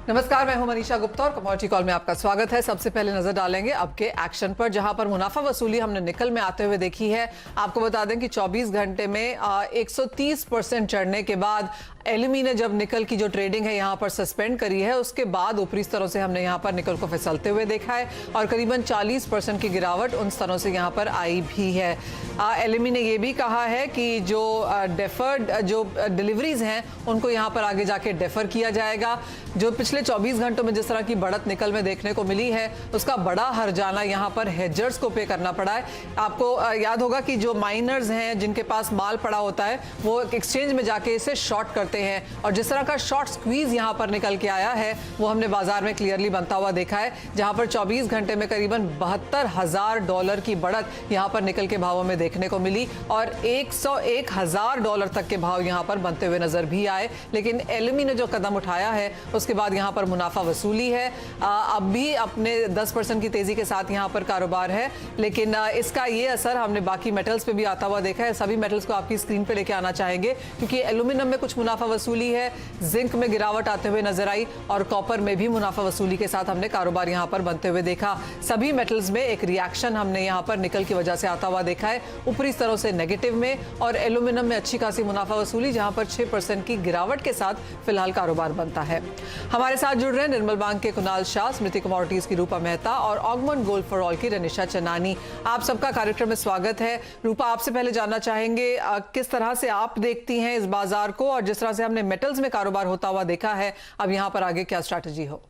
नमस्कार, मैं हूं मनीषा गुप्ता और कमोडिटी कॉल में आपका स्वागत है। सबसे पहले नजर डालेंगे अब के एक्शन पर, जहां पर मुनाफा वसूली हमने निकल में आते हुए देखी है। आपको बता दें कि 24 घंटे में 130% चढ़ने के बाद एलुमी ने जब निकल की जो ट्रेडिंग है यहां पर सस्पेंड करी है, उसके बाद ऊपरी स्तरों से हमने यहां पर निकल को फिसलते हुए देखा है और करीबन 40% की गिरावट उन स्तरों से यहां पर आई भी है। एलुमी ने यह भी कहा है कि जो डेफर्ड जो डिलीवरीज हैं उनको यहां पर आगे जाके डेफर किया जाएगा। जो पिछले 24 घंटों में जिस तरह की बढ़त निकल में देखने को मिली है, उसका बड़ा हर्जाना यहां पर हेजर्स को पे करना पड़ा है। आपको याद होगा कि जो माइनर्स हैं जिनके पास माल पड़ा होता है वो एक्सचेंज में जाके इसे शॉर्ट करते हैं, और जिस तरह का शॉर्ट स्क्वीज यहां पर निकल के आया है वो हमने बाजार में क्लियरली बनता हुआ देखा है, जहां पर 24 घंटे में करीबन $72,000 की बढ़त यहां पर निकल के भावों में देखने को मिली और $101,000 तक के भाव यहां पर बनते हुए नजर भी आए। लेकिन एलुमी ने जो कदम उठाया है उसके बाद यहां पर मुनाफा वसूली है। अब भी अपने 10% की तेजी के साथ यहां पर कारोबार है, लेकिन इसका ये असर हमने बाकी मेटल्स पे भी आता हुआ देखा है। सभी मेटल्स को आपकी स्क्रीन पे लेके आना चाहेंगे क्योंकि एल्यूमिनियम में कुछ मुनाफा वसूली है, जिंक में गिरावट आते हुए नजर आई और कॉपर में भी मुनाफा वसूली के साथ हमने कारोबार यहां पर बनते हुए देखा। सभी मेटल्स में एक रिएक्शन हमने यहां पर निकल की वजह से आता हुआ देखा है, ऊपरी स्तरों से नेगेटिव में, और एल्यूमिनियम में अच्छी खासी मुनाफा वसूली जहां पर 6% की गिरावट के साथ फिलहाल कारोबार बनता है। हमारे साथ जुड़ रहे हैं निर्मल बैंक के कुणाल शाह, स्मृति कमोडिटीज की रूपा मेहता और ऑगमेंट गोल्ड फॉर ऑल की रनिशा चन्नानी। आप सबका कार्यक्रम में स्वागत है। रूपा, आपसे पहले जानना चाहेंगे किस तरह से आप देखती हैं इस बाजार को, और जिस तरह से हमने मेटल्स में कारोबार होता हुआ देखा है, अब यहां पर आगे क्या स्ट्रैटेजी हो?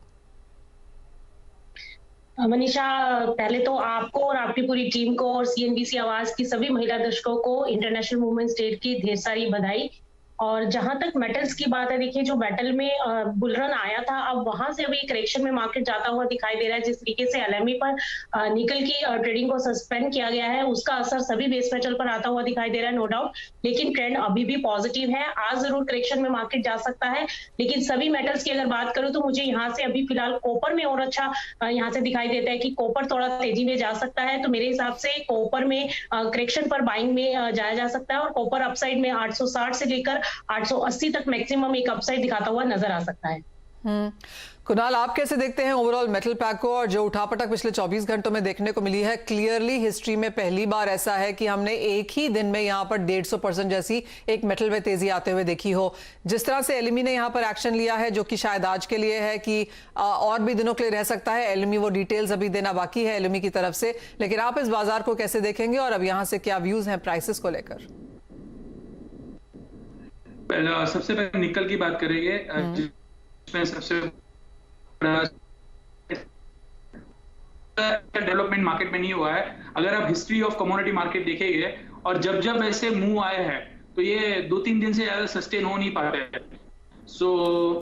मनीषा, पहले तो आपको और आपकी पूरी टीम को और सीएनबीसी आवाज की सभी महिला दर्शकों को इंटरनेशनल वुमेन्स डे की ढेर सारी बधाई। और जहां तक मेटल्स की बात है, देखिए जो मेटल में बुलरन आया था, अब वहां से अभी करेक्शन में मार्केट जाता हुआ दिखाई दे रहा है। जिस तरीके से एलएमई पर निकल की ट्रेडिंग को सस्पेंड किया गया है, उसका असर सभी बेस मेटल पर आता हुआ दिखाई दे रहा है, नो डाउट। लेकिन ट्रेंड अभी भी पॉजिटिव है। आज जरूर करेक्शन में मार्केट जा सकता है, लेकिन सभी मेटल्स की अगर बात करूं तो मुझे यहाँ से अभी फिलहाल कॉपर में और अच्छा यहाँ से दिखाई देता है कि कॉपर थोड़ा तेजी में जा सकता है। तो मेरे हिसाब से कॉपर में करेक्शन पर बाइंग में जाया जा सकता है और कॉपर अपसाइड में 860 से लेकर 880 तक मैक्सिमम एक अपसाइड दिखाता हुआ नजर आ सकता है। कुणाल, आप कैसे देखते हैं ओवरऑल मेटल पैक को, और जो उठापटक पिछले 24 घंटों में देखने को मिली है? क्लियरली हिस्ट्री में पहली बार ऐसा है कि हमने एक ही दिन में यहां पर 150% जैसी एक मेटल में तेजी आते हुए देखी हो। जिस तरह से एलुमी ने यहां पर एक्शन लिया है, जो कि शायद आज के लिए है कि और भी दिनों के लिए रह सकता है, एलुमी वो डिटेल्स अभी देना बाकी है एलुमी की तरफ से, लेकिन आप इस बाजार को कैसे देखेंगे और अब यहां से क्या व्यूज हैं प्राइसेस को लेकर? सबसे पहले निकल की बात करेंगे, जिसमें सबसे डेवलपमेंट मार्केट में नहीं हुआ है। अगर आप हिस्ट्री ऑफ कमोडिटी मार्केट देखेंगे और जब जब ऐसे मूव आए हैं तो ये 2-3 दिन से ज्यादा सस्टेन हो नहीं पाते हैं। सो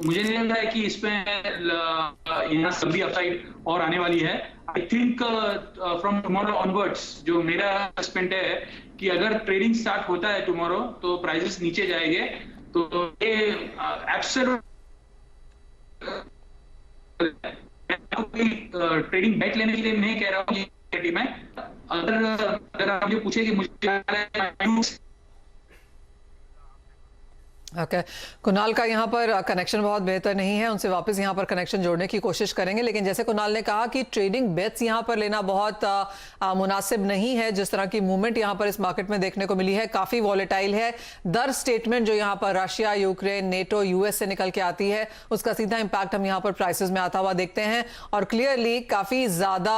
मुझे नहीं लगता है कि इसमें यहाँ सभी अपसाइड और आने वाली है। I think from tomorrow onwards जो मेरा असेसमेंट है कि अगर ट्रेडिंग स्टार्ट होता है टुमारो तो प्राइसेस नीचे जाएंगे। तो ये एब्सोल्यूट ट्रेडिंग बेट लेने के लिए नहीं कह रहा हूँ मैं। अगर आप ये पूछे कि मुझे ओके, कुणाल का यहाँ पर कनेक्शन बहुत बेहतर नहीं है, उनसे वापस यहाँ पर कनेक्शन जोड़ने की कोशिश करेंगे। लेकिन जैसे कुणाल ने कहा कि ट्रेडिंग बेट्स यहाँ पर लेना बहुत मुनासिब नहीं है। जिस तरह की मूवमेंट यहाँ पर इस मार्केट में देखने को मिली है, काफी वॉलेटाइल है। दर स्टेटमेंट जो यहाँ पर रशिया, यूक्रेन, नेटो, यूएस से निकल के आती है, उसका सीधा इंपैक्ट हम यहाँ पर प्राइसेस में आता हुआ देखते हैं और क्लियरली काफी ज्यादा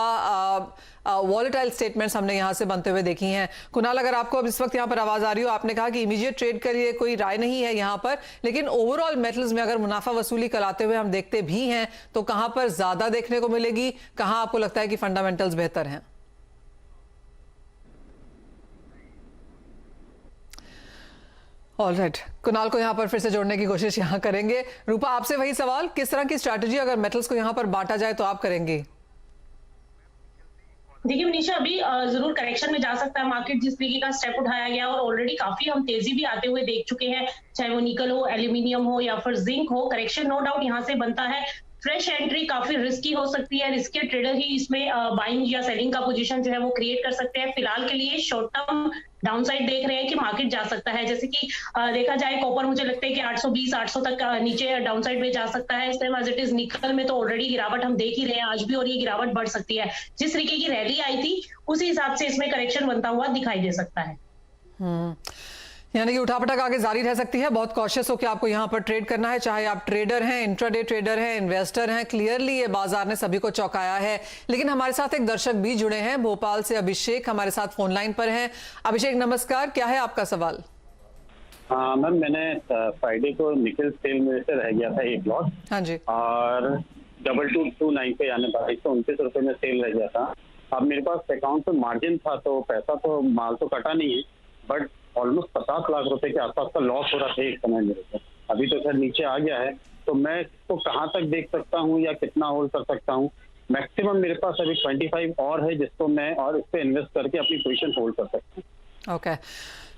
वॉलेटाइल स्टेटमेंट्स हमने यहां से बनते हुए देखी हैं। कुणाल, अगर आपको अब इस वक्त यहां पर आवाज आ रही हो, आपने कहा कि इमीडिएट ट्रेड के लिए कोई राय नहीं है यहां पर, लेकिन ओवरऑल मेटल्स में अगर मुनाफा वसूली कराते हुए हम देखते भी हैं तो कहां पर ज्यादा देखने को मिलेगी? कहां आपको लगता है कि फंडामेंटल्स बेहतर हैं? ऑलराइट, कुणाल को यहां पर फिर से जोड़ने की कोशिश यहां करेंगे। रूपा, आपसे वही सवाल, किस तरह की स्ट्रैटेजी अगर मेटल्स को यहां पर बांटा जाए तो आप करेंगे? देखिए मनीषा, अभी जरूर करेक्शन में जा सकता है मार्केट, जिस तरीके का स्टेप उठाया गया और ऑलरेडी काफी हम तेजी भी आते हुए देख चुके हैं, चाहे वो निकल हो, एल्यूमिनियम हो या फिर जिंक हो। करेक्शन नो डाउट यहाँ से बनता है। फ्रेश एंट्री काफी रिस्की हो सकती है, रिस्की ट्रेडर ही इसमें बाइंग या सेलिंग का पोजीशन जो है वो क्रिएट कर सकते हैं। फिलहाल के लिए शॉर्ट टर्म डाउनसाइड देख रहे हैं कि मार्केट जा सकता है, जैसे कि देखा जाए कॉपर मुझे लगता है कि 820 800 तक नीचे डाउनसाइड में जा सकता है। सेम एज इट इज निकल में तो ऑलरेडी गिरावट हम देख ही रहे हैं आज भी, और ये गिरावट बढ़ सकती है। जिस तरीके की रैली आई थी उसी हिसाब से इसमें करेक्शन बनता हुआ दिखाई दे सकता है। यानी कि उठापटक आगे जारी रह सकती है। बहुत कॉशियस होकर आपको यहाँ पर ट्रेड करना है, चाहे आप ट्रेडर हैं, इंट्राडे ट्रेडर हैं, इन्वेस्टर हैं। क्लियरली ये बाजार ने सभी को चौंकाया है। लेकिन हमारे साथ एक दर्शक भी जुड़े हैं, भोपाल से अभिषेक हमारे साथ फोन लाइन पर हैं। अभिषेक नमस्कार, क्या है आपका सवाल? हाँ मैम, मैंने फ्राइडे को निकल सेल में से रह गया था एक लॉट। हाँ जी। और 2229 पे यानी 2229 रुपए में सेल रह गया था। अब मेरे पास अकाउंट पे मार्जिन था, तो पैसा तो माल तो कटा नहीं है, बट ऑलमोस्ट 50 लाख रुपए के आसपास का लॉस हो रहा था एक समय मेरे को। अभी तो खैर नीचे आ गया है, तो मैं इसको कहाँ तक देख सकता हूँ या कितना होल्ड कर सकता हूँ? मैक्सिमम मेरे पास अभी 25 और है जिसको मैं और इस पे इन्वेस्ट करके अपनी पोजीशन होल्ड कर सकता हूँ। ओके,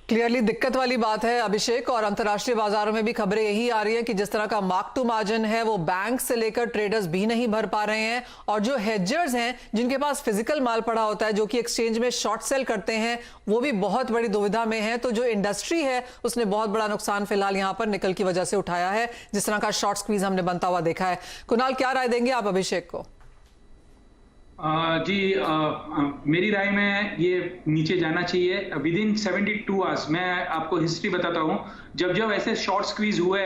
क्लियरली दिक्कत वाली बात है अभिषेक। और अंतर्राष्ट्रीय बाजारों में भी खबरें यही आ रही हैं कि जिस तरह का मार्क टू मार्जिन है वो बैंक से लेकर ट्रेडर्स भी नहीं भर पा रहे हैं, और जो हेजर्स हैं जिनके पास फिजिकल माल पड़ा होता है, जो कि एक्सचेंज में शॉर्ट सेल करते हैं, वो भी बहुत बड़ी दुविधा में है। तो जो इंडस्ट्री है उसने बहुत बड़ा नुकसान फिलहाल यहाँ पर निकल की वजह से उठाया है, जिस तरह का शॉर्ट स्क्वीज हमने बनता हुआ देखा है। कुणाल, क्या राय देंगे आप अभिषेक को? मेरी राय में ये नीचे जाना चाहिए विद इन 72 आवर्स। मैं आपको हिस्ट्री बताता हूँ, जब जब ऐसे शॉर्ट स्क्वीज हुए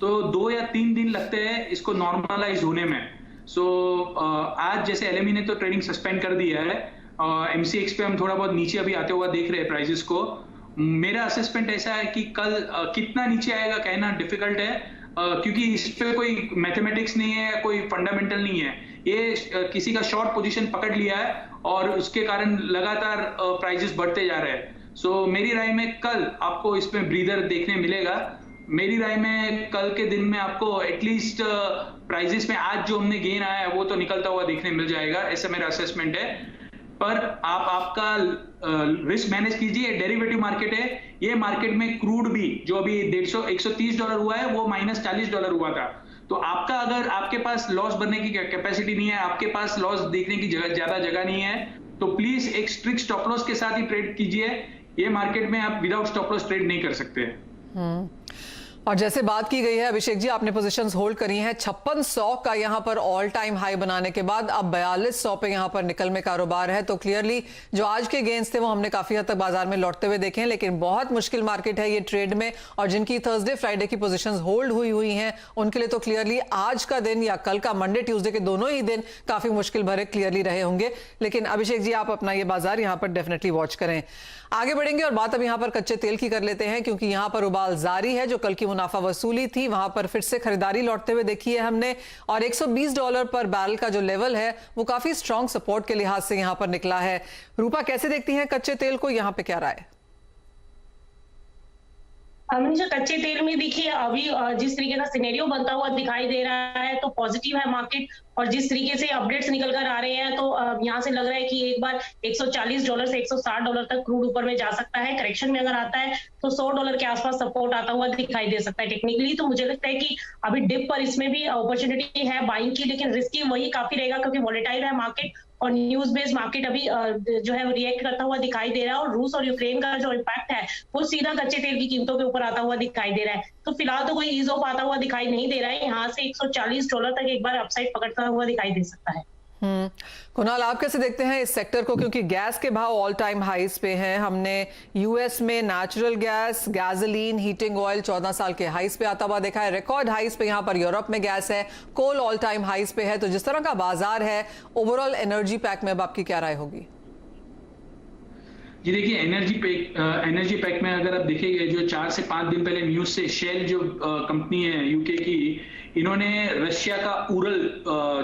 तो 2 या 3 दिन लगते हैं इसको नॉर्मलाइज होने में। आज जैसे एलएमई ने तो ट्रेडिंग सस्पेंड कर दिया है, एमसीएक्स पे हम थोड़ा बहुत नीचे अभी आते हुआ देख रहे हैं प्राइसेस को। मेरा असेसमेंट ऐसा है कि कल कितना नीचे आएगा कहना डिफिकल्ट है, क्योंकि इस पे कोई मैथमेटिक्स नहीं है, कोई फंडामेंटल नहीं है। ये किसी का शॉर्ट पोजीशन पकड़ लिया है और उसके कारण लगातार प्राइसेस बढ़ते जा रहे हैं। मेरी राय में कल आपको इसमें ब्रीदर देखने मिलेगा। मेरी राय में कल के दिन में आपको एटलीस्ट प्राइसेस में आज जो हमने गेन आया है वो तो निकलता हुआ देखने मिल जाएगा, ऐसा मेरा असेसमेंट है। पर आप आपका रिस्क मैनेज कीजिए। डेरिवेटिव मार्केट है, ये मार्केट में क्रूड भी जो अभी $130 हुआ है वो -$40 हुआ था। तो आपका अगर आपके पास लॉस भरने की कैपेसिटी नहीं है, आपके पास लॉस देखने की ज्यादा जगह नहीं है, तो प्लीज एक स्ट्रिक्ट स्टॉप लॉस के साथ ही ट्रेड कीजिए। ये मार्केट में आप विदाउट स्टॉप लॉस ट्रेड नहीं कर सकते। और जैसे बात की गई है अभिषेक जी, आपने पोजीशंस होल्ड करी हैं 5600 का यहाँ पर ऑल टाइम हाई बनाने के बाद अब 4200 पे यहाँ पर निकल में कारोबार है। तो क्लियरली जो आज के गेंस थे वो हमने काफी हद तक बाजार में लौटते हुए देखे हैं, लेकिन बहुत मुश्किल मार्केट है ये ट्रेड में। और जिनकी थर्सडे फ्राइडे की पोजीशंस होल्ड हुई हैं उनके लिए तो क्लियरली आज का दिन या कल का मंडे ट्यूसडे के दोनों ही दिन काफी मुश्किल भरे क्लियरली रहे होंगे। लेकिन अभिषेक जी, आप अपना ये बाजार यहाँ पर डेफिनेटली वॉच करें। आगे बढ़ेंगे और बात अब यहाँ पर कच्चे तेल की कर लेते हैं, क्योंकि यहाँ पर उबाल जारी है। जो कल की मुनाफा वसूली थी वहां पर फिर से खरीदारी लौटते हुए देखी है हमने, और $120 पर बैरल का जो लेवल है वो काफी स्ट्रॉन्ग सपोर्ट के लिहाज से यहाँ पर निकला है। रूपा, कैसे देखती हैं कच्चे तेल को, यहाँ पे क्या राय? मनीषा, कच्चे तेल में देखिए अभी जिस तरीके का सिनेरियो बनता हुआ दिखाई दे रहा है तो पॉजिटिव है मार्केट, और जिस तरीके से अपडेट्स निकल कर आ रहे हैं तो यहाँ से लग रहा है कि एक बार $140 से $160 तक क्रूड ऊपर में जा सकता है। करेक्शन में अगर आता है तो $100 के आसपास सपोर्ट आता हुआ दिखाई दे सकता है टेक्निकली। तो मुझे लगता है कि अभी डिप पर इसमें भी अपॉर्चुनिटी है बाइंग की, लेकिन रिस्की वही काफी रहेगा क्योंकि वॉलेटाइल है मार्केट और न्यूज बेस्ड मार्केट अभी जो है रिएक्ट करता हुआ दिखाई दे रहा है। और रूस और यूक्रेन का जो इम्पैक्ट है वो सीधा कच्चे तेल की कीमतों के ऊपर आता हुआ दिखाई दे रहा है। तो फिलहाल तो कोई ईज ऑफ आता हुआ दिखाई नहीं दे रहा है। यहाँ से $140 तक एक बार अपसाइड पकड़ता हुआ दिखाई दे सकता है। कुणाल, आप कैसे देखते हैं इस सेक्टर को, क्योंकि गैस के भाव ऑल टाइम हाईज पे हैं। हमने यूएस में natural gas, gasoline, heating oil 14 साल के हाईज पे आता हुआ देखा है। रिकॉर्ड हाईज पे यहाँ पर यूरोप में गैस है, कोल ऑल टाइम हाईज पे है। तो जिस तरह का बाजार है ओवरऑल एनर्जी पैक में अब आपकी क्या राय होगी? जी देखिए, एनर्जी पैक में अगर आप देखेंगे जो 4 से 5 दिन पहले न्यूज से शेल जो कंपनी है यूके की, इन्होंने रशिया का उरल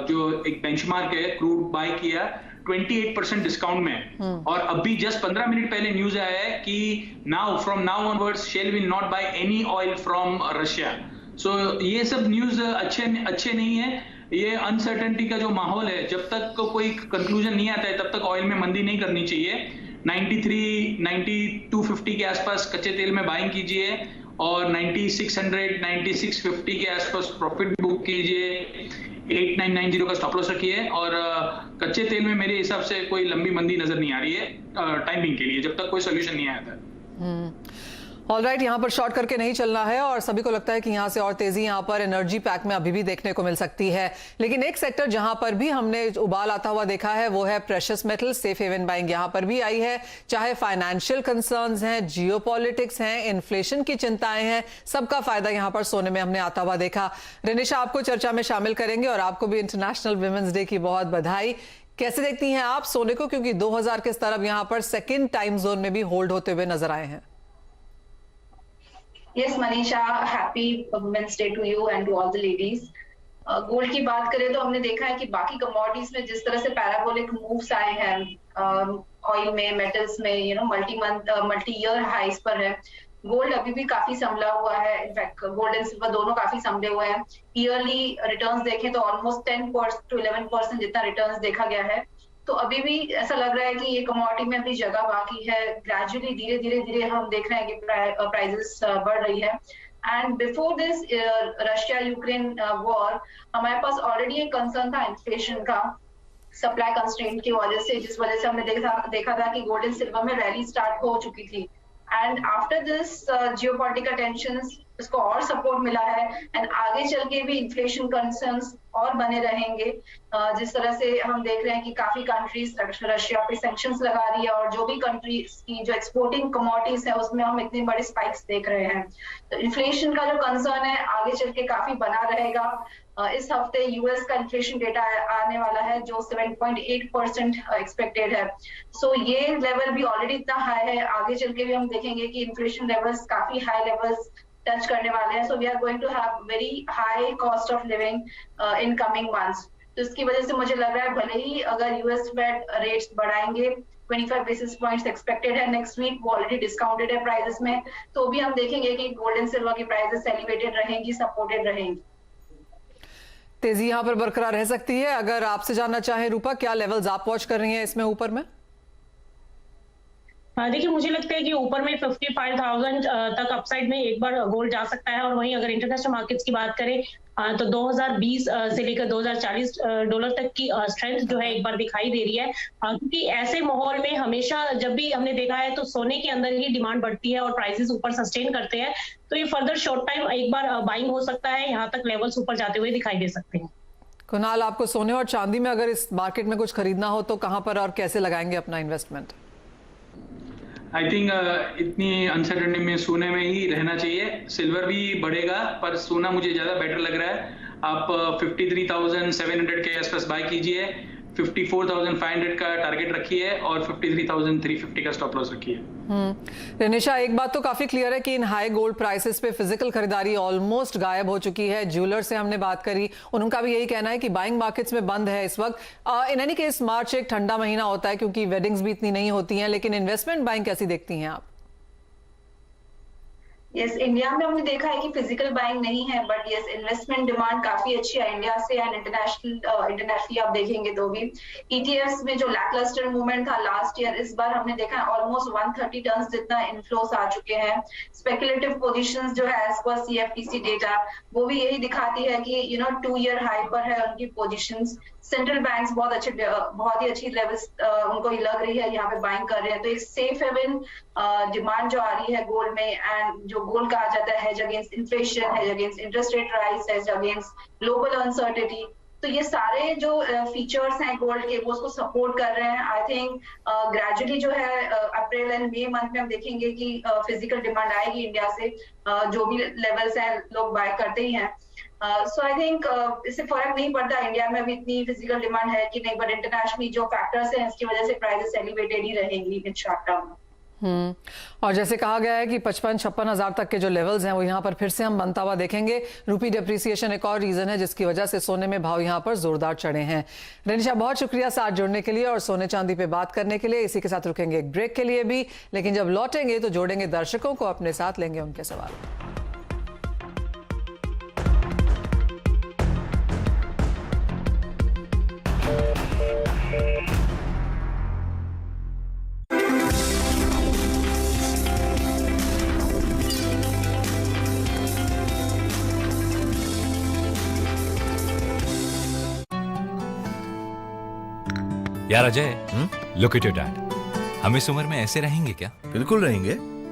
जो एक बेंचमार्क है क्रूड बाय किया 28% डिस्काउंट में। और अभी जस्ट 15 मिनट पहले न्यूज आया है कि from now onwards Shell will not buy any oil from Russia. ये सब न्यूज अच्छे नहीं है। ये अनसर्टेनिटी का जो माहौल है, जब तक कोई कंक्लूजन नहीं आता है तब तक ऑयल में मंदी नहीं करनी चाहिए। 93, 92, 50 के आसपास कच्चे तेल में बाइंग कीजिए और 9600 9650 के आसपास प्रॉफिट बुक कीजिए। 8990 का स्टॉप लॉस रखिए। और कच्चे तेल में मेरे हिसाब से कोई लंबी मंदी नजर नहीं आ रही है टाइमिंग के लिए, जब तक कोई सोल्यूशन नहीं आया था। ऑलराइट, यहाँ पर शॉर्ट करके नहीं चलना है और सभी को लगता है कि यहाँ से और तेजी यहाँ पर एनर्जी पैक में अभी भी देखने को मिल सकती है। लेकिन एक सेक्टर जहां पर भी हमने उबाल आता हुआ देखा है वो है precious metal. Safe haven buying यहाँ पर भी आई है, चाहे फाइनेंशियल कंसर्न्स हैं, जियोपॉलिटिक्स हैं, इन्फ्लेशन की चिंताएं हैं, सबका फायदा यहाँ पर सोने में हमने आता हुआ देखा। रेनिशा, आपको चर्चा में शामिल करेंगे और आपको भी इंटरनेशनल विमेंस डे की बहुत बधाई। कैसे देखती हैं आप सोने को, क्योंकि 2000 के स्तर अब यहाँ पर सेकेंड टाइम जोन में भी होल्ड होते हुए नजर आए हैं? Yes, Manisha, happy Women's Day to you and to all the ladies. Gold की बात करें तो हमने देखा है कि बाकी कमोडिटीज में जिस तरह से पैराबोलिक मूव्स आए हैं, ऑयल में, मेटल्स में, मल्टी ईयर हाइस पर है, गोल्ड अभी भी काफी संभला हुआ है। इनफैक्ट गोल्ड एंड सिल्वर दोनों काफी संभले हुए हैं। ईयरली रिटर्न्स देखें तो ऑलमोस्ट 10% to 11% जितना रिटर्न्स देखा गया है। तो अभी भी ऐसा लग रहा है कि ये कमोडिटी में अभी जगह बाकी है। ग्रेजुअली धीरे धीरे हम देख रहे हैं कि प्राइसेस बढ़ रही है। And before this Russia Ukraine war हमारे पास ऑलरेडी एक कंसर्न था इन्फ्लेशन का, सप्लाई कंस्ट्रेंट की वजह से, जिस वजह से हमने देखा था कि गोल्ड एंड सिल्वर में रैली स्टार्ट हो चुकी थी। And after this geopolitical tensions इसको और सपोर्ट मिला है एंड आगे चल के भी इन्फ्लेशन कंसर्न्स और बने रहेंगे। जिस तरह से हम देख रहे हैं कि काफी कंट्रीज रशिया पे सैंक्शंस लगा रही है और जो भी कंट्रीज की जो एक्सपोर्टिंग कमोडिटीज है उसमें हम इतने बड़े स्पाइक्स देख रहे हैं। तो इन्फ्लेशन का जो कंसर्न है आगे चल के काफी बना रहेगा। इस हफ्ते यूएस का इन्फ्लेशन डेटा आने वाला है जो 7.8% एक्सपेक्टेड है। सो ये लेवल भी ऑलरेडी इतना हाई है, आगे चल के भी हम देखेंगे कि इन्फ्लेशन लेवल्स काफी हाई लेवल्स टच करने वाले हैं। So we are going to have very high cost of living in coming months. तो इसकी वजह से मुझे लग रहा है भले ही अगर यूएस फेड रेट्स बढ़ाएंगे, 25 बेसिस पॉइंट्स एक्सपेक्टेड है नेक्स्ट वीक, वो ऑलरेडी डिस्काउंटेड है प्राइसेस में, तो भी हम देखेंगे कि गोल्ड एंड सिल्वर की प्राइसेस एलिवेटेड रहेंगी, सपोर्टेड रहेंगी। तेजी यहाँ पर बरकरार रह सकती है। अगर आपसे जानना चाहें रूपा, क्या लेवल्स आप वॉच कर रही हैं इसमें ऊपर में? देखिए, मुझे लगता है कि ऊपर में 55,000 तक अपसाइड में एक बार गोल्ड जा सकता है। और वहीं अगर इंटरनेशनल मार्केट्स की बात करें तो 2020 से लेकर 2040 डॉलर तक की स्ट्रेंथ जो है एक बार दिखाई दे रही है। क्योंकि ऐसे माहौल में हमेशा जब भी हमने देखा है तो सोने के अंदर ही डिमांड बढ़ती है और प्राइसेस ऊपर सस्टेन करते हैं। तो ये फर्दर शॉर्ट टाइम एक बार बाइंग हो सकता है, यहाँ तक लेवल्स ऊपर जाते हुए दिखाई दे सकते हैं। कुणाल, आपको सोने और चांदी में अगर इस मार्केट में कुछ खरीदना हो तो कहां पर और कैसे लगाएंगे अपना इन्वेस्टमेंट? आई थिंक इतनी अनसर्टेनिटी में सोने में ही रहना चाहिए। सिल्वर भी बढ़ेगा पर सोना मुझे ज्यादा बेटर लग रहा है। आप 53,700 के आसपास बाय कीजिए, 54,500 का टारगेट रखिए और 53,350 का स्टॉप लॉस रखिए। रेनिशा, एक बात तो काफी क्लियर है कि इन हाई गोल्ड प्राइसेस पे फिजिकल खरीदारी ऑलमोस्ट गायब हो चुकी है। ज्वेलर से हमने बात करी, उनका भी यही कहना है कि बाइंग मार्केट्स में बंद है इस वक्त। इन एनी केस मार्च एक ठंडा महीना होता है क्योंकि वेडिंग्स भी इतनी नहीं होती हैं, लेकिन इन्वेस्टमेंट बाइंग कैसी देखती हैं आप? यस, इंडिया में हमने देखा है कि फिजिकल बाइंग नहीं है, बट यस इन्वेस्टमेंट डिमांड काफी अच्छी है इंडिया से एंड इंटरनेशनली आप देखेंगे तो भी। ईटीएफ्स में जो लैकलस्टर मूवमेंट था लास्ट ईयर, इस बार हमने देखा है ऑलमोस्ट 130 टन जितना इनफ्लोस आ चुके हैं। स्पेकुलेटिव पोजीशंस जो है एज पर सीएफटीसी डेटा वो भी यही दिखाती है कि 2 ईयर हाई पर है उनकी पोजीशंस। सेंट्रल बैंक्स बहुत ही अच्छी लेवल्स उनको ही लग रही है, यहाँ पे बाइंग कर रहे हैं। तो एक सेफ हेवन डिमांड जो आ रही है गोल्ड में, एंड जो गोल्ड कहा जाता है hedge against inflation, hedge against interest rate rise, hedge against global uncertainty, तो ये सारे जो फीचर्स हैं गोल्ड के वो उसको सपोर्ट कर रहे हैं। आई थिंक ग्रेजुअली जो है अप्रैल एंड मई मंथ में हम देखेंगे कि फिजिकल डिमांड आएगी इंडिया से, जो भी लेवल्स हैं लोग बाय करते ही हैं। सो आई थिंक इससे फर्क नहीं पड़ता इंडिया में भी इतनी फिजिकल डिमांड है कि नहीं, बट इंटरनेशनली जो फैक्टर्स हैं इसकी वजह से प्राइसेस एलिवेटेड ही रहेंगी इन शॉर्ट टर्म। और जैसे कहा गया है कि 55-56 हजार तक के जो लेवल्स हैं वो यहाँ पर फिर से हम बनता हुआ देखेंगे। रूपी डिप्रिसिएशन एक और रीजन है जिसकी वजह से सोने में भाव यहाँ पर जोरदार चढ़े हैं। रेनिशा, बहुत शुक्रिया साथ जुड़ने के लिए और सोने चांदी पे बात करने के लिए। इसी के साथ रुकेंगे एक ब्रेक के लिए भी, लेकिन जब लौटेंगे तो जोड़ेंगे दर्शकों को अपने साथ, लेंगे उनके सवाल। यार Ajay, look at your dad. हम इस उम्र में ऐसे रहेंगे क्या? बिल्कुल रहेंगे,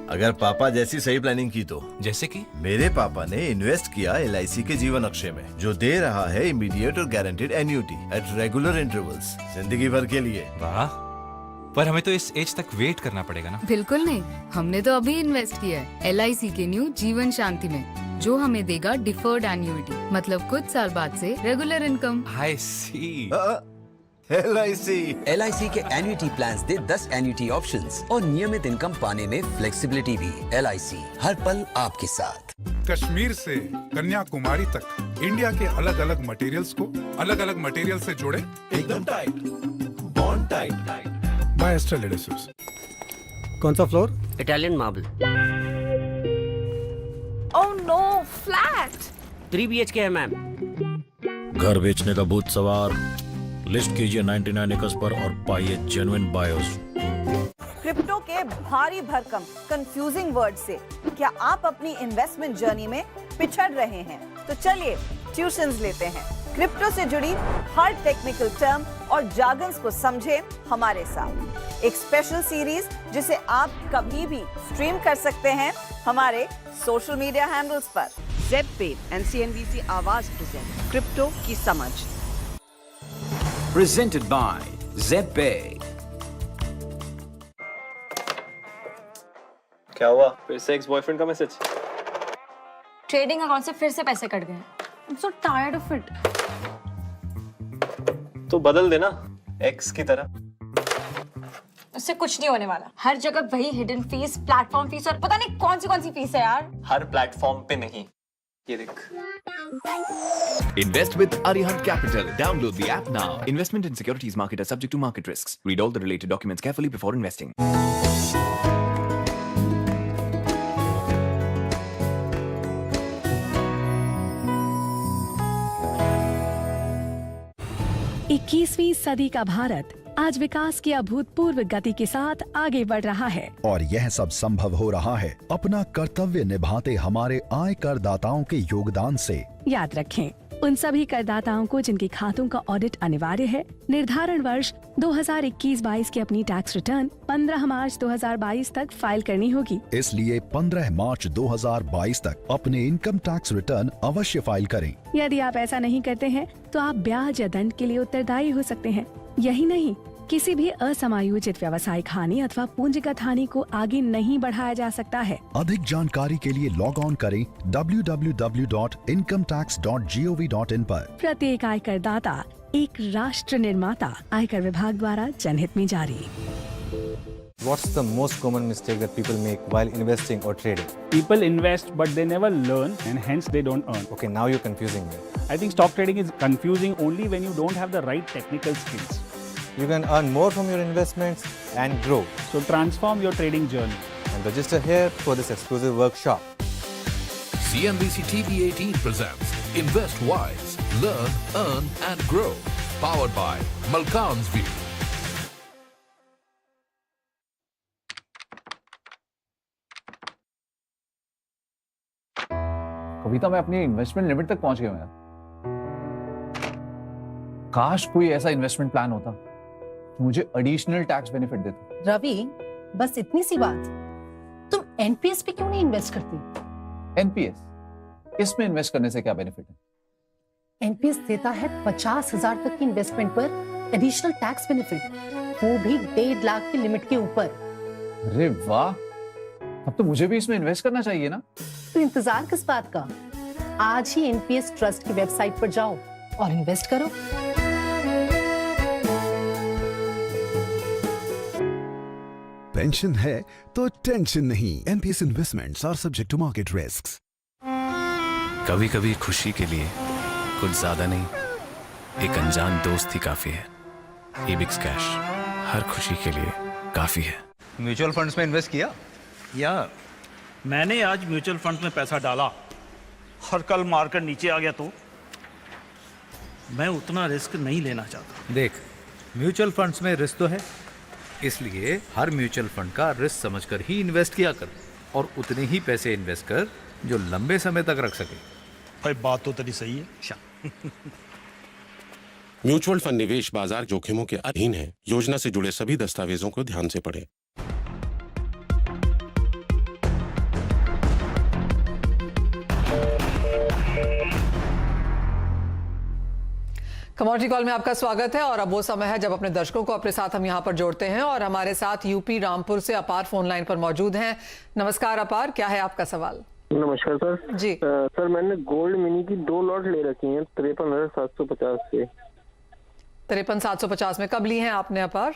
अगर पापा जैसी सही प्लानिंग की तो। जैसे कि? मेरे पापा ने इन्वेस्ट किया LIC के जीवन अक्षय में, जो दे रहा है इमीडिएट और guaranteed annuity at regular intervals, जिंदगी भर के लिए। वाह, पर हमें तो इस एज तक वेट करना पड़ेगा ना? बिल्कुल नहीं, हमने तो अभी इन्वेस्ट किया है LIC के न्यू जीवन शांति में, जो हमें देगा डिफर्ड एन्युटी, मतलब कुछ साल बाद से रेगुलर इनकम। आई सी। LIC के एन्युटी प्लान्स दे 10 एन्युटी ऑप्शंस और नियमित इनकम पाने में फ्लेक्सिबिलिटी भी। LIC हर पल आपके साथ। कश्मीर से कन्याकुमारी तक इंडिया के अलग अलग मटेरियल्स को अलग अलग मटेरियल से जोड़े एकदम tight, bond tight. By Astral adhesives. कौन सा floor? Italian marble. Oh no, flat 3 BHK है मैम। घर बेचने का भूत सवार, लिस्ट कीजिए 99 एकर्स पर और पाइए जेन्युइन बायोस। क्रिप्टो के भारी भरकम कंफ्यूजिंग वर्ड से क्या आप अपनी इन्वेस्टमेंट जर्नी में पिछड़ रहे हैं? तो चलिए ट्यूशंस लेते हैं। क्रिप्टो से जुड़ी हर टेक्निकल टर्म और जार्गन्स को समझें हमारे साथ। एक स्पेशल सीरीज जिसे आप कभी भी स्ट्रीम कर सकते हैं हमारे सोशल मीडिया हैंडल्स पर। ZPay एंड CNBC आवाज प्रेजेंट क्रिप्टो की समझ। Presented by ZPay। क्या हुआ? फिर से एक्स बॉयफ्रेंड का मैसेज। ट्रेडिंग अकाउंट से फिर से पैसे कट गए। I'm so tired of it. तो बदल देना एक्स की तरह। उससे कुछ नहीं होने वाला। हर जगह वही हिडन फीस, प्लेटफॉर्म फीस और पता नहीं कौन सी फीस है यार। हर प्लेटफॉर्म पे नहीं, ये देख। Invest with Arihant Capital. Download the app now. Investment in securities market are subject to market risks. Read all the related documents carefully before investing. इक्कीसवीं सदी का भारत आज विकास की अभूतपूर्व गति के साथ आगे बढ़ रहा है, और यह सब संभव हो रहा है अपना कर्तव्य निभाते हमारे आय करदाताओं के योगदान से। याद रखें, उन सभी करदाताओं को जिनके खातों का ऑडिट अनिवार्य है, निर्धारण वर्ष 2021-22 की अपनी टैक्स रिटर्न 15 मार्च 2022 तक फाइल करनी होगी। इसलिए 15 मार्च 2022 तक अपने इनकम टैक्स रिटर्न अवश्य फाइल करें। यदि आप ऐसा नहीं करते हैं तो आप ब्याज या दंड के लिए उत्तरदायी हो सकते हैं। यही नहीं, किसी भी असमायोजित व्यावसायिक हानि अथवा पूंजीगत हानि को आगे नहीं बढ़ाया जा सकता है। अधिक जानकारी के लिए लॉग ऑन करें www.incometax.gov.in पर। प्रत्येक आयकर दाता एक राष्ट्र निर्माता। आयकर विभाग द्वारा जनहित में जारी। What's the most common mistake that people make while investing or trading? People invest but they never learn and hence they don't earn. Okay, now you're confusing me. I think stock trading is confusing only when you don't have the right technical skills. You can earn more from your investments and grow. So transform your trading journey. And register here for this exclusive workshop. CNBC TV 18 presents Invest Wise, Learn, Earn and Grow. Powered by Malkan's View. कविता, मैं अपनी investment limit तक पहुंच गया हूं यार। काश कोई ऐसा इन्वेस्टमेंट प्लान होता मुझे एडिशनल टैक्स बेनिफिट देता। रवि, बस इतनी सी बात, तुम NPS पे क्यों नहीं इन्वेस्ट करती? NPS, इसमें इन्वेस्ट करने से क्या बेनिफिट है? NPS देता है 50,000 तक की इन्वेस्टमेंट पर एडिशनल टैक्स बेनिफिट, वो भी 1.5 लाख की लिमिट के ऊपर। अरे वाह, अब तो मुझे भी इसमें इन्वेस्ट करना चाहिए ना। तो इंतजार किस बात का? आज ही NPS ट्रस्ट की वेबसाइट पर जाओ और इन्वेस्ट करो। पेंशन है तो टेंशन नहीं। NPS investments are subject to market risks. कभी कभी खुशी के लिए कुछ ज्यादा नहीं, एक अनजान दोस्त ही काफी है। एबिक्स कैश हर खुशी के लिए काफी है। म्यूचुअल फंड्स में इन्वेस्ट किया? यार, मैंने आज म्यूचुअल फंड में पैसा डाला और कल मार्केट नीचे आ गया तो मैं उतना रिस्क नहीं लेना चाहता। देख, म्यूचुअल फंड्स में रिस्क तो है, इसलिए हर म्यूचुअल फंड का रिस्क समझकर ही इन्वेस्ट किया कर और उतने ही पैसे इन्वेस्ट कर जो लंबे समय तक रख सके। भाई बात तो तेरी सही है। म्यूचुअल फंड निवेश बाजार जोखिमों के अधीन है। योजना से जुड़े सभी दस्तावेजों को ध्यान से पढ़ें। कमोडिटी कॉल में आपका स्वागत है और अब वो समय है जब अपने दर्शकों को अपने साथ हम यहाँ पर जोड़ते हैं और हमारे साथ यूपी रामपुर से अपार फोन लाइन पर मौजूद हैं। नमस्कार अपार, क्या है आपका सवाल? नमस्कार सर जी। सर मैंने गोल्ड मिनी की 2 लॉट ले रखी हैं 53,750 से। 53,750 में कब ली हैं आपने अपार?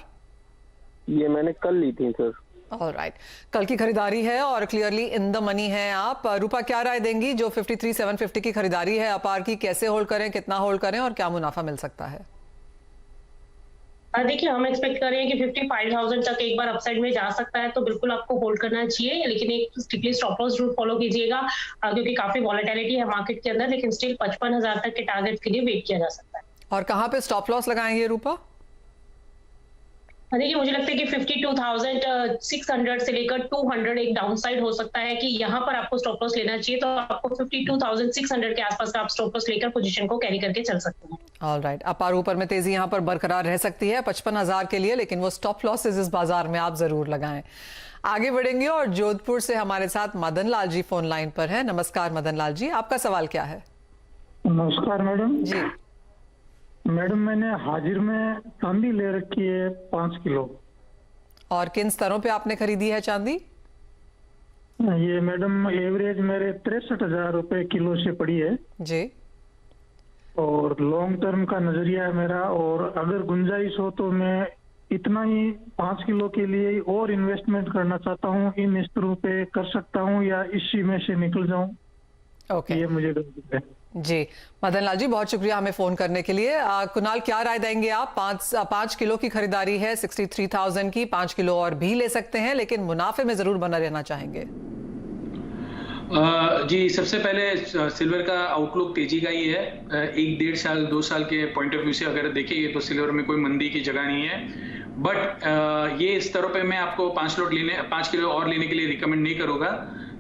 ये मैंने कल ली थी सर। ऑलराइट, कल की खरीदारी है और क्लियरली इन द मनी है आप। रूपा, क्या राय देंगी जो 53,750 की खरीदारी है अपार की, कैसे होल्ड करें, कितना होल्ड करें और क्या मुनाफा मिल सकता है? देखिए, हम एक्सपेक्ट कर रहे हैं कि 55,000 तक एक बार अपसाइड में जा सकता है, तो बिल्कुल आपको होल्ड करना चाहिए, लेकिन एक strictly stop loss rule follow कीजिएगा क्योंकि काफी वॉलेटिलिटी है मार्केट के अंदर, लेकिन स्टिल 55,000 तक के टारगेट के लिए वेट किया जा सकता है। और कहाँ पे स्टॉप लॉस लगाएंगे रूपा? देखिए, मुझे लगता है कि 52,600 से लेकर 200 एक डाउनसाइड हो सकता है कि यहाँ पर आपको स्टॉप लॉस लेना चाहिए, तो आपको 52,600 के आसपास का आप स्टॉप लॉस लेकर पोजीशन को कैरी करके चल सकते हैं। ऑलराइट, अपार ऊपर में तेजी यहाँ पर बरकरार रह सकती है 55,000 के लिए, लेकिन वो स्टॉप लॉसेस इस बाजार में आप जरूर लगाएं। आगे बढ़ेंगे और जोधपुर से हमारे साथ मदन लाल जी फोन लाइन पर है। नमस्कार मदन लाल जी, आपका सवाल क्या है? नमस्कार मैडम जी। मैडम, मैंने हाजिर में चांदी ले रखी है 5 किलो। और किन स्तरों पे आपने खरीदी है चांदी? ये मैडम एवरेज मेरे 63,000 रुपए किलो से पड़ी है जी। और लॉन्ग टर्म का नजरिया है मेरा, और अगर गुंजाइश हो तो मैं इतना ही 5 किलो के लिए और इन्वेस्टमेंट करना चाहता हूँ। इन स्तरों पे कर सकता हूँ या इसी में से निकल जाऊँ? ओके, ये मुझे है जी। मदन लाल जी, बहुत शुक्रिया हमें फोन करने के लिए। कुणाल, क्या राय देंगे आप? 5 किलो की खरीदारी है 63,000 की, 5 किलो और भी ले सकते हैं, लेकिन मुनाफे में जरूर बना रहना चाहेंगे। जी, सबसे पहले सिल्वर का आउटलुक तेजी का ही है। 1-1.5 साल 2 साल के पॉइंट ऑफ व्यू से अगर देखेंगे तो सिल्वर में कोई मंदी की जगह नहीं है, बट ये स्तरों पे मैं आपको 5 किलो और लेने के लिए रिकमेंड नहीं करूंगा।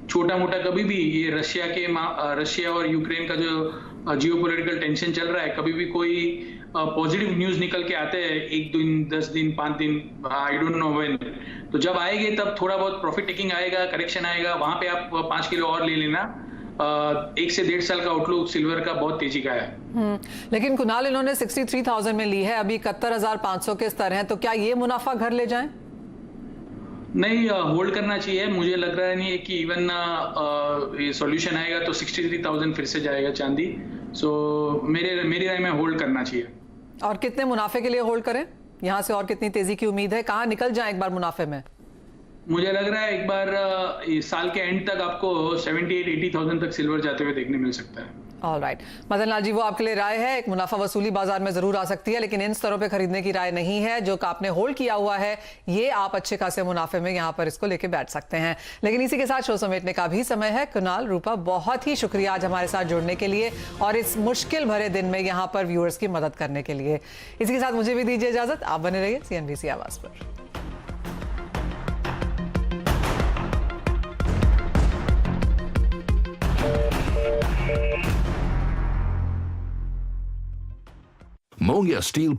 छोटा मोटा कभी भी ये रशिया और यूक्रेन का जो जियोपॉलिटिकल टेंशन चल रहा है, कभी भी कोई पॉजिटिव न्यूज निकल के आते हैं 1 दिन 10 दिन 5 दिन, आई डोंट नो व्हेन, तो जब आएंगे तब थोड़ा बहुत प्रॉफिट टेकिंग आएगा, करेक्शन आएगा, वहां पे आप 5 किलो और ले लेना। 1 से 1.5 साल का आउटलुक सिल्वर का बहुत तेजी का है। लेकिन कुणाल, इन्होंने 63,000 में ली है, अभी 71,500 के स्तर हैं, तो क्या ये मुनाफा घर ले जाएं? नहीं, होल्ड करना चाहिए। मुझे लग रहा नहीं है कि इवन ये सॉल्यूशन आएगा तो 63,000 फिर से जाएगा चांदी। सो मेरी राय में होल्ड करना चाहिए। और कितने मुनाफे के लिए होल्ड करें? यहाँ से और कितनी तेजी की उम्मीद है? कहाँ निकल जाए एक बार मुनाफे में? मुझे लग रहा है एक बार इस साल के एंड तक आपको 78-80,000 तक सिल्वर जाते हुए देखने मिल सकता है। ऑलराइट, मदन लाल जी, वो आपके लिए राय है। एक मुनाफा वसूली बाजार में जरूर आ सकती है, लेकिन इन स्तरों पे खरीदने की राय नहीं है। जो आपने होल्ड किया हुआ है, ये आप अच्छे खासे मुनाफे में यहाँ पर इसको लेके बैठ सकते हैं। लेकिन इसी के साथ शो समेटने का भी समय है। कुणाल, रूपा, बहुत ही शुक्रिया आज हमारे साथ जुड़ने के लिए और इस मुश्किल भरे दिन में यहाँ पर व्यूअर्स की मदद करने के लिए। इसी के साथ मुझे भी दीजिए इजाजत। आप बने रहिए CNBC आवाज पर। Mongia Steel